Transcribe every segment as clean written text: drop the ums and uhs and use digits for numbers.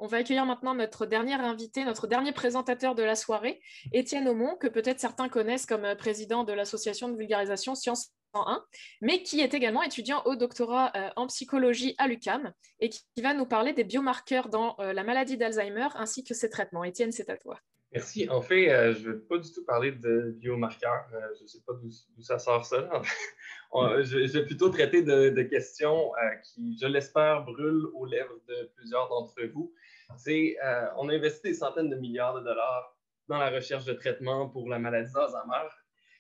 On va accueillir maintenant notre dernier invité, notre dernier présentateur de la soirée, Étienne Aumont, que peut-être certains connaissent comme président de l'association de vulgarisation Sciences 101, mais qui est également étudiant au doctorat en psychologie à l'UQAM et qui va nous parler des biomarqueurs dans la maladie d'Alzheimer ainsi que ses traitements. Étienne, c'est à toi. Merci. En fait, je ne vais pas du tout parler de biomarqueurs. Je ne sais pas d'où ça sort ça. Je vais plutôt traiter de questions qui, je l'espère, brûlent aux lèvres de plusieurs d'entre vous. On a investi des centaines de milliards de dollars dans la recherche de traitements pour la maladie d'Alzheimer.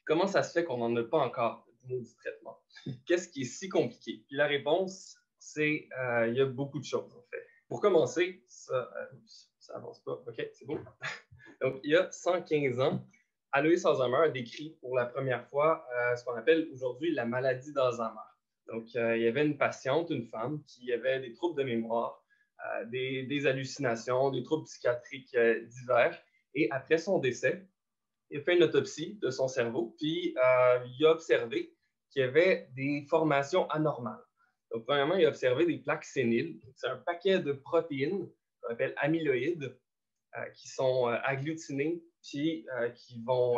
Comment ça se fait qu'on n'en a pas encore de maudit traitement? Qu'est-ce qui est si compliqué? Puis la réponse, c'est il y a beaucoup de choses, en fait. Pour commencer, ça avance pas. OK, c'est bon. Donc, il y a 115 ans, Alois Alzheimer a décrit pour la première fois ce qu'on appelle aujourd'hui la maladie d'Alzheimer. Donc, il y avait une patiente, une femme, qui avait des troubles de mémoire, des hallucinations, des troubles psychiatriques divers. Et après son décès, il a fait une autopsie de son cerveau, puis il a observé qu'il y avait des formations anormales. Donc, premièrement, il a observé des plaques séniles. C'est un paquet de protéines qu'on appelle amyloïdes, qui sont agglutinées, puis qui vont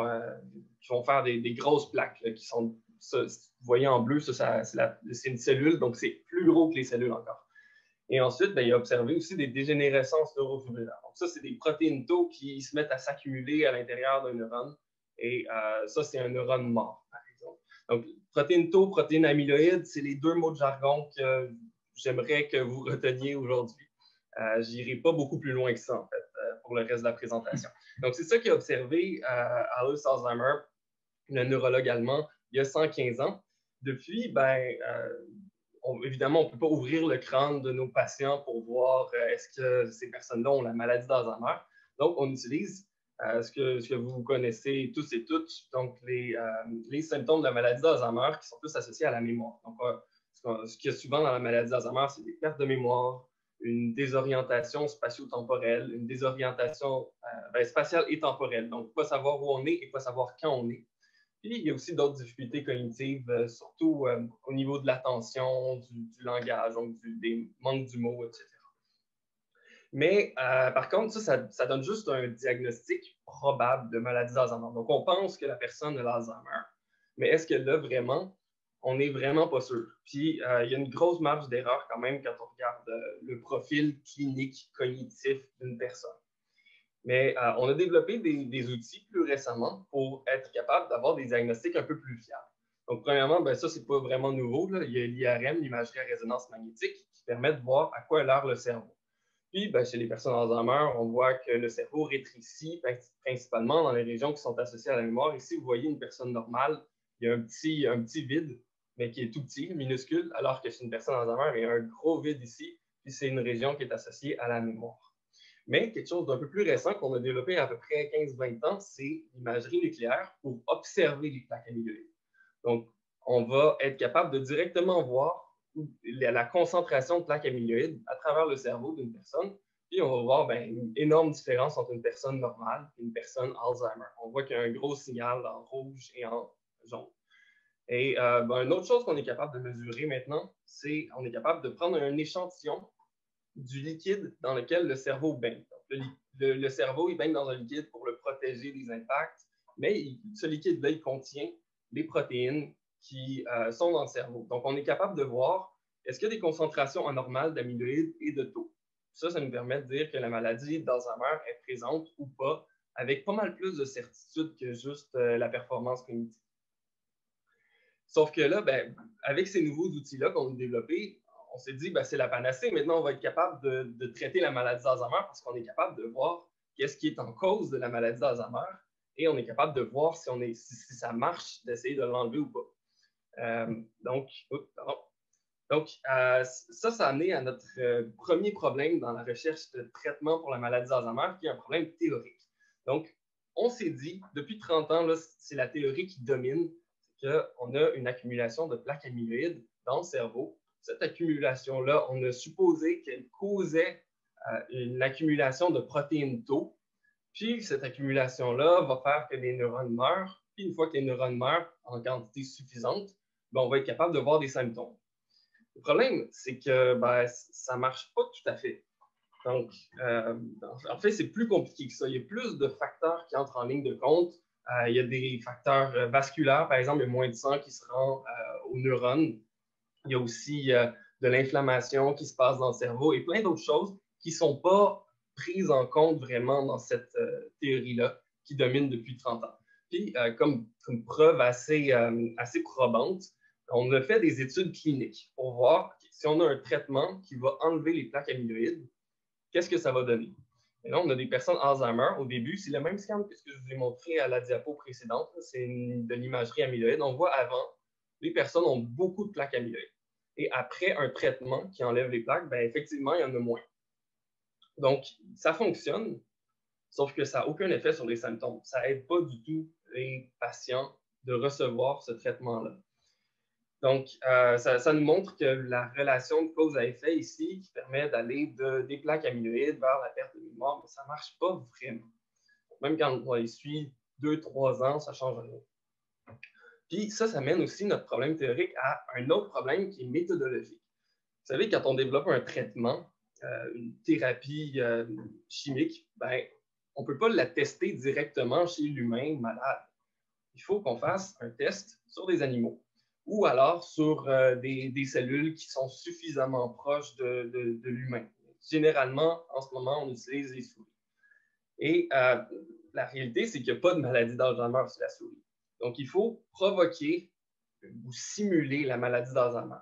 faire des grosses plaques, là, qui sont, ça, vous voyez en bleu, c'est une cellule, donc c'est plus gros que les cellules encore. Et ensuite, ben, il a observé aussi des dégénérescences neurofibrillaires. Donc ça, c'est des protéines tau qui se mettent à s'accumuler à l'intérieur d'un neurone, et ça, c'est un neurone mort, par exemple. Donc, protéines tau, protéines amyloïdes, c'est les deux mots de jargon que j'aimerais que vous reteniez aujourd'hui. Je n'irai pas beaucoup plus loin que ça, en fait, pour le reste de la présentation. Donc, c'est ça qu'a observé Alois Alzheimer, le neurologue allemand, il y a 115 ans. Depuis, évidemment, on ne peut pas ouvrir le crâne de nos patients pour voir est-ce que ces personnes-là ont la maladie d'Alzheimer. Donc, on utilise ce que vous connaissez tous et toutes, donc les symptômes de la maladie d'Alzheimer qui sont tous associés à la mémoire. Donc, ce qu'il y a souvent dans la maladie d'Alzheimer, c'est des pertes de mémoire, une désorientation spatio-temporelle, une désorientation spatiale et temporelle. Donc, pas savoir où on est et pas savoir quand on est. Puis, il y a aussi d'autres difficultés cognitives, surtout au niveau de l'attention, du langage, donc des manques d'humour, etc. Mais par contre, ça donne juste un diagnostic probable de maladie d'Alzheimer. Donc, on pense que la personne a l'Alzheimer, mais est-ce qu'elle l'a vraiment? On n'est vraiment pas sûr. Puis, il y a une grosse marge d'erreur quand même quand on regarde le profil clinique cognitif d'une personne. Mais on a développé des outils plus récemment pour être capable d'avoir des diagnostics un peu plus fiables. Donc, premièrement, ça, c'est pas vraiment nouveau, là. Il y a l'IRM, l'imagerie à résonance magnétique, qui permet de voir à quoi a l'air le cerveau. Puis, chez les personnes Alzheimer, on voit que le cerveau rétrécit principalement dans les régions qui sont associées à la mémoire. Ici, vous voyez une personne normale, il y a un petit vide, mais qui est tout petit, minuscule, alors que chez une personne Alzheimer, il y a un gros vide ici, puis c'est une région qui est associée à la mémoire. Mais quelque chose d'un peu plus récent qu'on a développé à peu près 15-20 ans, c'est l'imagerie nucléaire pour observer les plaques amyloïdes. Donc, on va être capable de directement voir la concentration de plaques amyloïdes à travers le cerveau d'une personne, puis on va voir une énorme différence entre une personne normale et une personne Alzheimer. On voit qu'il y a un gros signal en rouge et en jaune. Et une autre chose qu'on est capable de mesurer maintenant, c'est qu'on est capable de prendre un échantillon du liquide dans lequel le cerveau baigne. Donc, le cerveau, il baigne dans un liquide pour le protéger des impacts, mais ce liquide-là, il contient les protéines qui sont dans le cerveau. Donc, on est capable de voir est-ce qu'il y a des concentrations anormales d'amyloïdes et de tau. Ça nous permet de dire que la maladie d'Alzheimer est présente ou pas, avec pas mal plus de certitude que juste la performance cognitive. Sauf que là, avec ces nouveaux outils-là qu'on a développés, on s'est dit, c'est la panacée. Maintenant, on va être capable de traiter la maladie d'Alzheimer parce qu'on est capable de voir qu'est-ce qui est en cause de la maladie d'Alzheimer et on est capable de voir si ça marche d'essayer de l'enlever ou pas. Ça a amené à notre premier problème dans la recherche de traitement pour la maladie d'Alzheimer, qui est un problème théorique. Donc, on s'est dit, depuis 30 ans, c'est la théorie qui domine, c'est qu'on a une accumulation de plaques amyloïdes dans le cerveau. Cette accumulation-là, on a supposé qu'elle causait une accumulation de protéines tau. Puis, cette accumulation-là va faire que les neurones meurent. Puis, une fois que les neurones meurent en quantité suffisante, on va être capable de voir des symptômes. Le problème, c'est que ça ne marche pas tout à fait. Donc, en fait, c'est plus compliqué que ça. Il y a plus de facteurs qui entrent en ligne de compte. Il y a des facteurs vasculaires, par exemple, il y a moins de sang qui se rend aux neurones. Il y a aussi de l'inflammation qui se passe dans le cerveau et plein d'autres choses qui ne sont pas prises en compte vraiment dans cette théorie-là qui domine depuis 30 ans. Puis, comme preuve assez probante, on a fait des études cliniques pour voir si on a un traitement qui va enlever les plaques amyloïdes, qu'est-ce que ça va donner? Et là, on a des personnes Alzheimer. Au début, c'est le même scan que ce que je vous ai montré à la diapo précédente. C'est de l'imagerie amyloïde. On voit avant, les personnes ont beaucoup de plaques amyloïdes. Et après un traitement qui enlève les plaques, ben, effectivement, il y en a moins. Donc, ça fonctionne, sauf que ça n'a aucun effet sur les symptômes. Ça n'aide pas du tout les patients de recevoir ce traitement-là. Donc, ça nous montre que la relation de cause à effet ici, qui permet d'aller des plaques amyloïdes vers la perte de mémoire, ça ne marche pas vraiment. Même quand on les suit 2-3 ans, ça ne change rien. Puis ça mène aussi notre problème théorique à un autre problème qui est méthodologique. Vous savez, quand on développe un traitement, une thérapie chimique, ben, on ne peut pas la tester directement chez l'humain malade. Il faut qu'on fasse un test sur des animaux ou alors sur des cellules qui sont suffisamment proches de l'humain. Généralement, en ce moment, on utilise les souris. Et la réalité, c'est qu'il n'y a pas de maladie d'Alzheimer sur la souris. Donc, il faut provoquer ou simuler la maladie d'Alzheimer.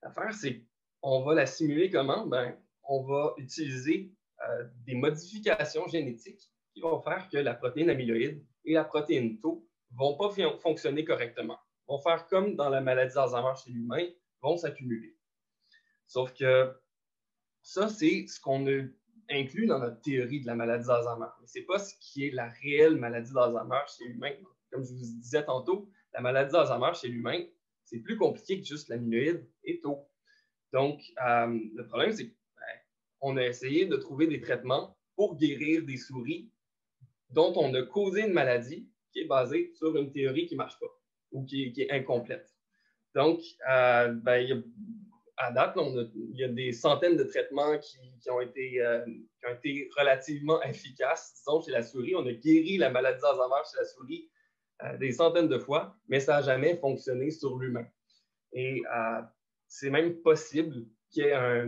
L'affaire, c'est qu'on va la simuler comment? Ben, on va utiliser des modifications génétiques qui vont faire que la protéine amyloïde et la protéine tau ne vont pas fonctionner correctement. Vont faire comme dans la maladie d'Alzheimer chez l'humain, vont s'accumuler. Sauf que ça, c'est ce qu'on a inclus dans notre théorie de la maladie d'Alzheimer. Mais ce n'est pas ce qui est la réelle maladie d'Alzheimer chez l'humain. Comme je vous disais tantôt, la maladie d'Alzheimer chez l'humain, c'est plus compliqué que juste l'amyloïde et tau. Donc, le problème, c'est qu'on a essayé de trouver des traitements pour guérir des souris dont on a causé une maladie qui est basée sur une théorie qui ne marche pas ou qui est incomplète. Donc, à date, il y a des centaines de traitements qui ont été relativement efficaces, disons, chez la souris. On a guéri la maladie d'Alzheimer chez la souris des centaines de fois, mais ça n'a jamais fonctionné sur l'humain. Et c'est même possible qu'il y ait un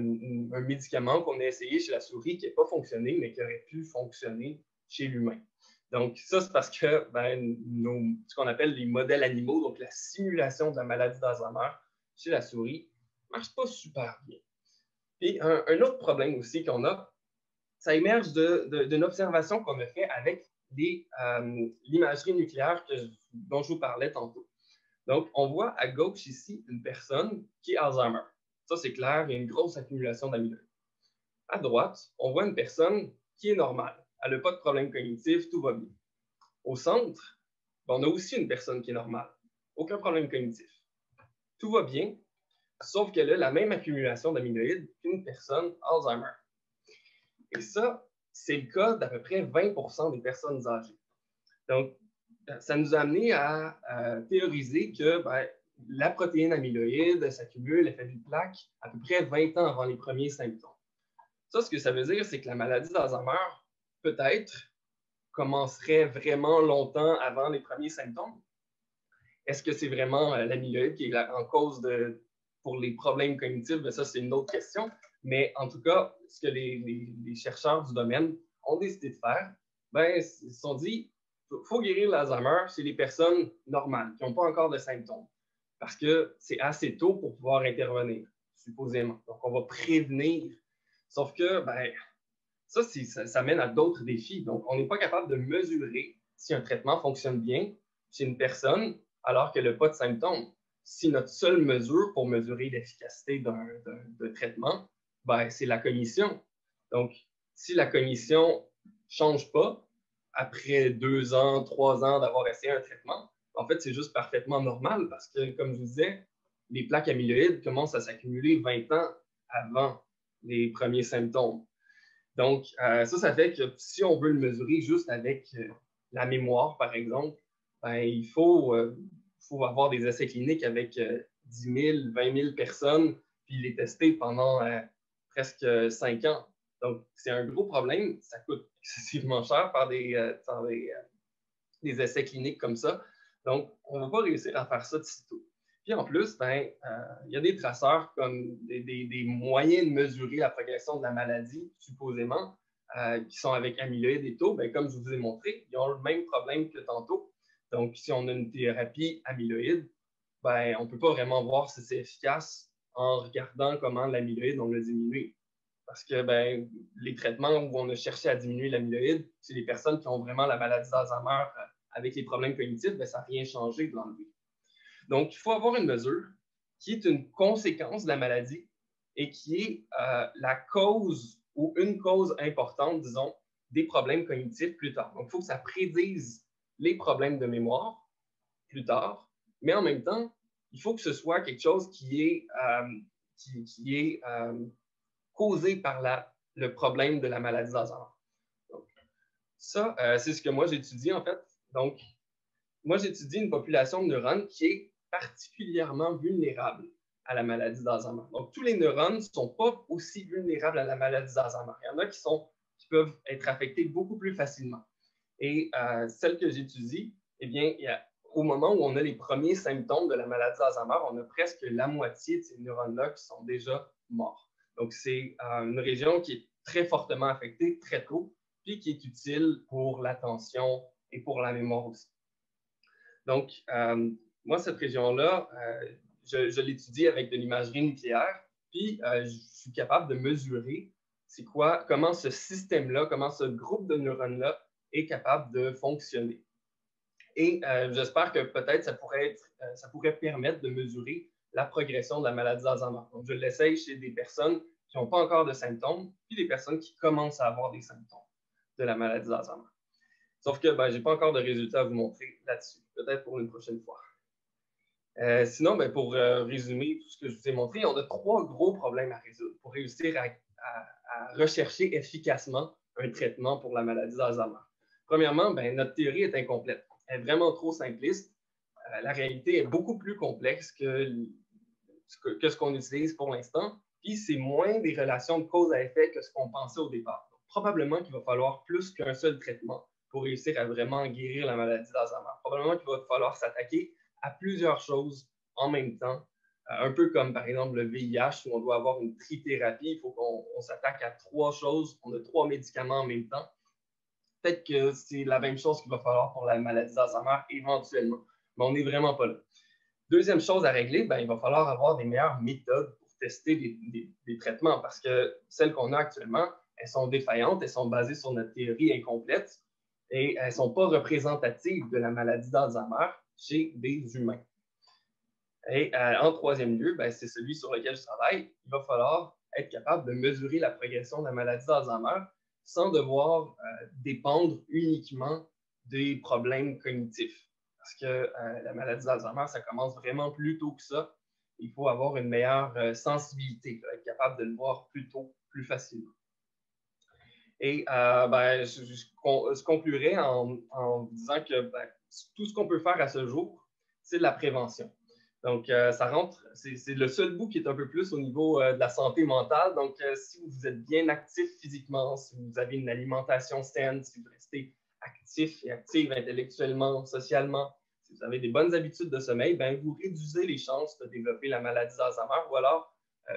médicament qu'on a essayé chez la souris qui n'ait pas fonctionné, mais qui aurait pu fonctionner chez l'humain. Donc, ça, c'est parce que ce qu'on appelle les modèles animaux, donc la simulation de la maladie d'Alzheimer chez la souris, ne marche pas super bien. Puis, un autre problème aussi qu'on a, ça émerge d'une observation qu'on a fait avec l'imagerie nucléaire dont je vous parlais tantôt. Donc, on voit à gauche ici une personne qui est Alzheimer. Ça, c'est clair, il y a une grosse accumulation d'amyloïdes. À droite, on voit une personne qui est normale. Elle n'a pas de problème cognitif, tout va bien. Au centre, on a aussi une personne qui est normale. Aucun problème cognitif. Tout va bien, sauf qu'elle a la même accumulation d'amyloïdes qu'une personne Alzheimer. Et ça, c'est le cas d'à peu près 20% des personnes âgées. Donc, ça nous a amené à théoriser que la protéine amyloïde s'accumule, elle fait des plaques à peu près 20 ans avant les premiers symptômes. Ça, ce que ça veut dire, c'est que la maladie d'Alzheimer, peut-être, commencerait vraiment longtemps avant les premiers symptômes. Est-ce que c'est vraiment l'amyloïde qui est en cause pour les problèmes cognitifs? Bien, ça, c'est une autre question. Mais en tout cas, ce que les chercheurs du domaine ont décidé de faire, ils se sont dit, il faut guérir l'Alzheimer chez les personnes normales, qui n'ont pas encore de symptômes. Parce que c'est assez tôt pour pouvoir intervenir, supposément. Donc, on va prévenir. Sauf que, ça mène à d'autres défis. Donc, on n'est pas capable de mesurer si un traitement fonctionne bien chez une personne alors qu'elle n'a pas de symptômes. Si notre seule mesure pour mesurer l'efficacité d'un traitement, c'est la cognition. Donc, si la cognition ne change pas après 2 ans, 3 ans d'avoir essayé un traitement, en fait, c'est juste parfaitement normal parce que, comme je vous disais, les plaques amyloïdes commencent à s'accumuler 20 ans avant les premiers symptômes. Donc, ça fait que si on veut le mesurer juste avec la mémoire, par exemple, il faut avoir des essais cliniques avec 10 000, 20 000 personnes, puis les tester pendant presque 5 ans. Donc, c'est un gros problème. Ça coûte excessivement cher faire des essais cliniques comme ça. Donc, on ne va pas réussir à faire ça de sitôt. Puis en plus, il y a des traceurs comme des moyens de mesurer la progression de la maladie, supposément, qui sont avec amyloïdes et taux. Comme je vous ai montré, ils ont le même problème que tantôt. Donc, si on a une thérapie amyloïde, on ne peut pas vraiment voir si c'est efficace en regardant comment l'amyloïde, on l'a diminué. Parce que les traitements où on a cherché à diminuer l'amyloïde, c'est les personnes qui ont vraiment la maladie d'Alzheimer avec les problèmes cognitifs, ça n'a rien changé de l'enlever. Donc, il faut avoir une mesure qui est une conséquence de la maladie et qui est la cause ou une cause importante, disons, des problèmes cognitifs plus tard. Donc, il faut que ça prédise les problèmes de mémoire plus tard, mais en même temps, il faut que ce soit quelque chose qui est causé par le problème de la maladie d'Alzheimer. Ça, c'est ce que moi j'étudie en fait. Donc, moi j'étudie une population de neurones qui est particulièrement vulnérable à la maladie d'Alzheimer. Donc, tous les neurones ne sont pas aussi vulnérables à la maladie d'Alzheimer. Il y en a qui peuvent être affectés beaucoup plus facilement. Et celle que j'étudie, eh bien, au moment où on a les premiers symptômes de la maladie d'Alzheimer, on a presque la moitié de ces neurones-là qui sont déjà morts. Donc, c'est une région qui est très fortement affectée très tôt, puis qui est utile pour l'attention et pour la mémoire aussi. Donc, moi, cette région-là, je l'étudie avec de l'imagerie nucléaire, puis je suis capable de mesurer comment ce système-là, comment ce groupe de neurones-là est capable de fonctionner. Et j'espère que peut-être ça pourrait permettre de mesurer la progression de la maladie d'Alzheimer. Donc, je l'essaye chez des personnes qui n'ont pas encore de symptômes, puis des personnes qui commencent à avoir des symptômes de la maladie d'Alzheimer. Sauf que je n'ai pas encore de résultats à vous montrer là-dessus, peut-être pour une prochaine fois. Sinon, pour résumer tout ce que je vous ai montré, on a 3 gros problèmes à résoudre pour réussir à rechercher efficacement un traitement pour la maladie d'Alzheimer. Premièrement, notre théorie est incomplète. Elle est vraiment trop simpliste. La réalité est beaucoup plus complexe que ce qu'on utilise pour l'instant. Puis, c'est moins des relations de cause à effet que ce qu'on pensait au départ. Donc, probablement qu'il va falloir plus qu'un seul traitement pour réussir à vraiment guérir la maladie d'Alzheimer. Probablement qu'il va falloir s'attaquer à plusieurs choses en même temps. Un peu comme, par exemple, le VIH, où on doit avoir une trithérapie. Il faut qu'on s'attaque à 3 choses. On a 3 médicaments en même temps. Peut-être que c'est la même chose qu'il va falloir pour la maladie d'Alzheimer éventuellement. Mais on n'est vraiment pas là. Deuxième chose à régler, il va falloir avoir des meilleures méthodes pour tester des traitements parce que celles qu'on a actuellement, elles sont défaillantes, elles sont basées sur notre théorie incomplète et elles ne sont pas représentatives de la maladie d'Alzheimer chez des humains. Et en troisième lieu, c'est celui sur lequel je travaille. Il va falloir être capable de mesurer la progression de la maladie d'Alzheimer sans devoir dépendre uniquement des problèmes cognitifs. Parce que la maladie d'Alzheimer, ça commence vraiment plus tôt que ça. Il faut avoir une meilleure sensibilité, être capable de le voir plus tôt, plus facilement. Et je conclurai en disant que tout ce qu'on peut faire à ce jour, c'est de la prévention. Donc, c'est le seul bout qui est un peu plus au niveau de la santé mentale. Donc, si vous êtes bien actif physiquement, si vous avez une alimentation saine, si vous restez actif et active intellectuellement, socialement, si vous avez des bonnes habitudes de sommeil, vous réduisez les chances de développer la maladie d'Alzheimer ou alors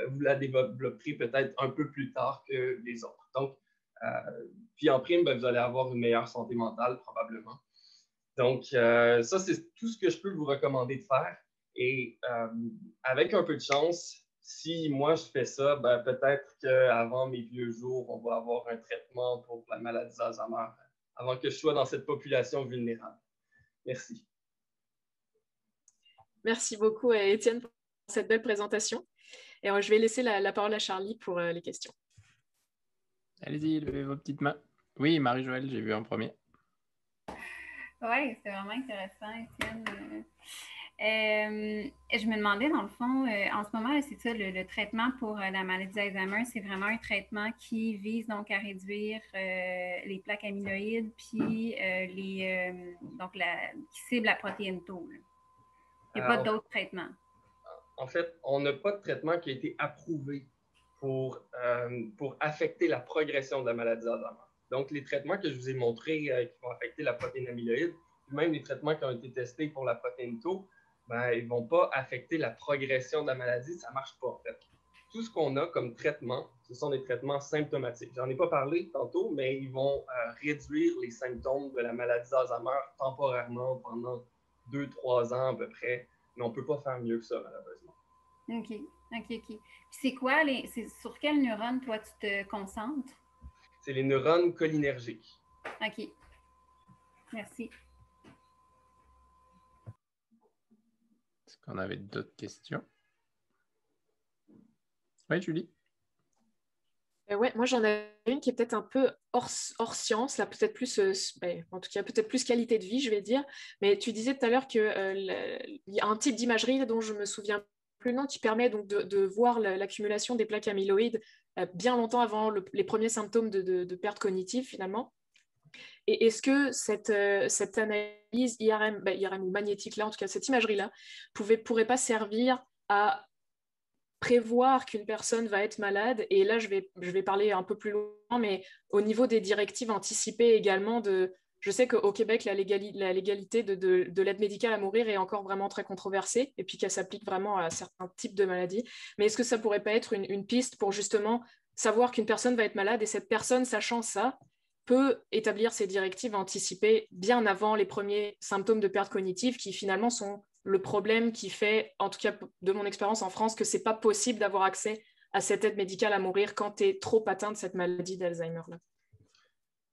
vous la développerez peut-être un peu plus tard que les autres. Donc, puis en prime, vous allez avoir une meilleure santé mentale probablement. Donc, ça, c'est tout ce que je peux vous recommander de faire. Et avec un peu de chance, si moi je fais ça, peut-être qu'avant mes vieux jours, on va avoir un traitement pour la maladie d'Alzheimer avant que je sois dans cette population vulnérable. Merci. Merci beaucoup, Étienne, pour cette belle présentation. Et je vais laisser la parole à Charlie pour les questions. Allez-y, levez vos petites mains. Oui, Marie-Joëlle, j'ai vu en premier. Oui, c'est vraiment intéressant, Étienne. Je me demandais, dans le fond, en ce moment, c'est ça, le traitement pour la maladie d'Alzheimer, c'est vraiment un traitement qui vise donc à réduire les plaques amyloïdes, puis qui cible la protéine tau. Il n'y a pas d'autres traitements. En fait, on n'a pas de traitement qui a été approuvé pour affecter la progression de la maladie d'Alzheimer. Donc, les traitements que je vous ai montrés qui vont affecter la protéine amyloïde, même les traitements qui ont été testés pour la protéine tau, ben, ils ne vont pas affecter la progression de la maladie, ça ne marche pas en fait. Tout ce qu'on a comme traitement, ce sont des traitements symptomatiques. J'en ai pas parlé tantôt, mais ils vont réduire les symptômes de la maladie d'Alzheimer temporairement pendant 2-3 ans à peu près, mais on ne peut pas faire mieux que ça, malheureusement. OK. C'est quoi, sur quel neurone, toi, tu te concentres? C'est les neurones cholinergiques. OK. Merci. Est-ce qu'on avait d'autres questions? Oui, Julie? Ouais, moi j'en ai une qui est peut-être un peu hors science, là, peut-être plus, en tout cas peut-être plus qualité de vie, je vais dire. Mais tu disais tout à l'heure qu'il y a un type d'imagerie dont je me souviens plus le nom qui permet donc de voir l'accumulation des plaques amyloïdes bien longtemps avant les premiers symptômes de perte cognitive finalement. Et est-ce que cette analyse IRM, IRM ou magnétique là, en tout cas cette imagerie-là, pourrait pas servir à prévoir qu'une personne va être malade, et là je vais parler un peu plus loin, mais au niveau des directives anticipées également, je sais qu'au Québec, la légalité de l'aide médicale à mourir est encore vraiment très controversée, et puis qu'elle s'applique vraiment à certains types de maladies, mais est-ce que ça pourrait pas être une piste pour justement savoir qu'une personne va être malade, et cette personne, sachant ça, peut établir ses directives anticipées bien avant les premiers symptômes de perte cognitive qui finalement sont le problème qui fait, en tout cas de mon expérience en France, que c'est pas possible d'avoir accès à cette aide médicale à mourir quand tu es trop atteint de cette maladie d'Alzheimer-là?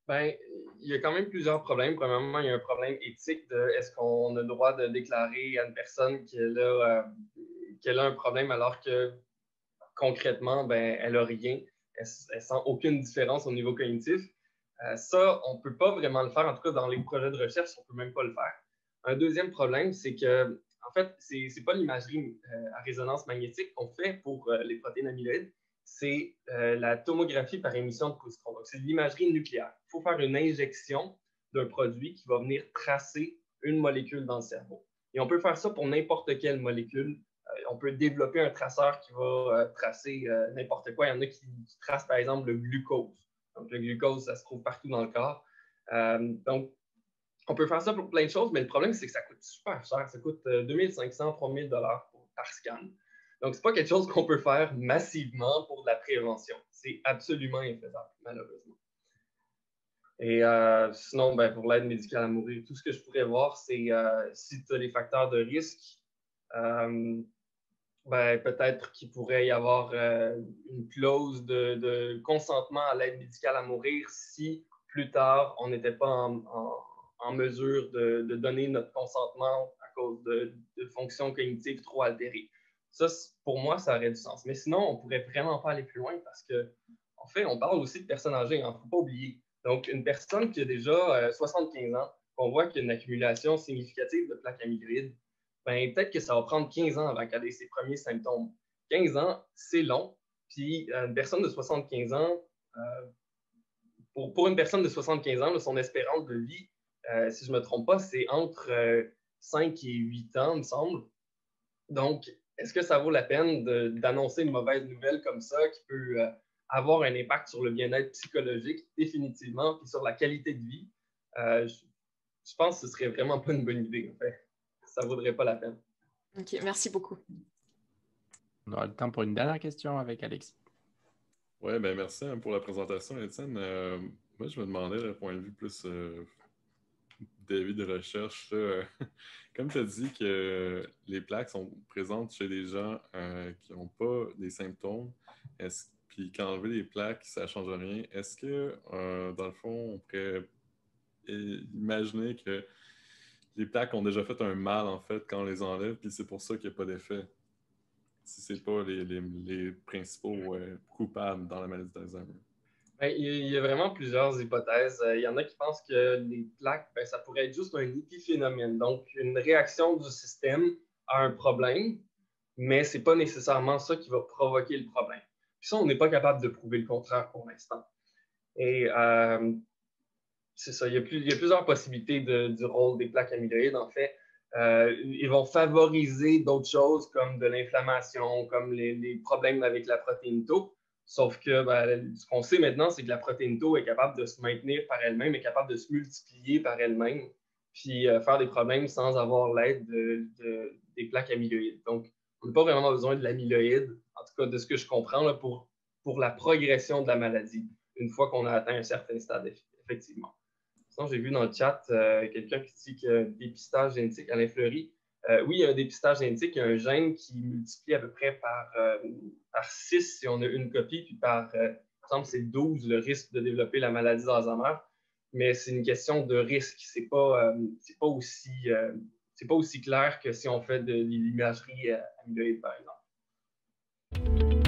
Ben, il y a quand même plusieurs problèmes. Premièrement, il y a un problème éthique de est-ce qu'on a le droit de déclarer à une personne qu'elle a un problème alors que concrètement, ben, elle n'a rien. Elle sent aucune différence au niveau cognitif. Ça, on ne peut pas vraiment le faire. En tout cas, dans les projets de recherche, on ne peut même pas le faire. Un deuxième problème, c'est que, en fait, ce n'est pas l'imagerie à résonance magnétique qu'on fait pour les protéines amyloïdes, c'est la tomographie par émission de positrons. Donc, c'est de l'imagerie nucléaire. Il faut faire une injection d'un produit qui va venir tracer une molécule dans le cerveau. Et on peut faire ça pour n'importe quelle molécule. On peut développer un traceur qui va tracer n'importe quoi. Il y en a qui tracent, par exemple, le glucose. Donc, le glucose, ça se trouve partout dans le corps. Donc, on peut faire ça pour plein de choses, mais le problème, c'est que ça coûte super cher. Ça coûte 2500, 3000 $ par scan. Donc, ce n'est pas quelque chose qu'on peut faire massivement pour de la prévention. C'est absolument infaisable, malheureusement. Et sinon, ben, pour l'aide médicale à mourir, tout ce que je pourrais voir, c'est si tu as les facteurs de risque, ben, peut-être qu'il pourrait y avoir une clause de consentement à l'aide médicale à mourir si plus tard, on n'était pas en mesure de donner notre consentement à cause de fonctions cognitives trop altérées. Ça, pour moi, ça aurait du sens. Mais sinon, on ne pourrait vraiment pas aller plus loin parce que, en fait, on parle aussi de personnes âgées, il ne faut pas oublier. Donc, une personne qui a déjà 75 ans, on voit qu'il y a une accumulation significative de plaques amyloïdes, ben, peut-être que ça va prendre 15 ans avant qu'elle ait ses premiers symptômes. 15 ans, c'est long. Puis, une personne de 75 ans, pour une personne de 75 ans, son espérance de vie, si je ne me trompe pas, c'est entre 5 et 8 ans, il me semble. Donc, est-ce que ça vaut la peine d'annoncer une mauvaise nouvelle comme ça qui peut avoir un impact sur le bien-être psychologique, définitivement, puis sur la qualité de vie? Je pense que ce serait vraiment pas une bonne idée, en fait. Ça ne vaudrait pas la peine. Ok, merci beaucoup. On aura le temps pour une dernière question avec Alexis. Oui, ben merci pour la présentation, Étienne. Moi, je me demandais, d'un point de vue plus début de recherche, comme tu as dit que les plaques sont présentes chez des gens qui n'ont pas des symptômes, puis qu'enlever les plaques, ça ne change rien, est-ce que, dans le fond, on pourrait imaginer que les plaques ont déjà fait un mal, en fait, quand on les enlève, puis c'est pour ça qu'il n'y a pas d'effet? Si ce n'est pas les principaux coupables dans la maladie d'Alzheimer. Ben, il y a vraiment plusieurs hypothèses. Il y en a qui pensent que les plaques, ben, ça pourrait être juste un épiphénomène, donc une réaction du système à un problème, mais ce n'est pas nécessairement ça qui va provoquer le problème. Puis ça, on n'est pas capable de prouver le contraire pour l'instant. Et c'est ça, il y a plusieurs possibilités du rôle des plaques amyloïdes, en fait. Ils vont favoriser d'autres choses comme de l'inflammation, comme les problèmes avec la protéine tau. Sauf que ce qu'on sait maintenant, c'est que la protéine tau est capable de se maintenir par elle-même, est capable de se multiplier par elle-même, puis faire des problèmes sans avoir l'aide des plaques amyloïdes. Donc, on n'a pas vraiment besoin de l'amyloïde, en tout cas de ce que je comprends, là, pour la progression de la maladie, une fois qu'on a atteint un certain stade, effectivement. Sinon, j'ai vu dans le chat quelqu'un qui dit que dépistage génétique, Alain Fleury. Oui, il y a un dépistage génétique, il y a un gène qui multiplie à peu près par 6 si on a une copie, puis par, il me semble, c'est 12 le risque de développer la maladie d'Alzheimer. Mais c'est une question de risque. C'est pas aussi clair que si on fait de l'imagerie amyloïde, par exemple.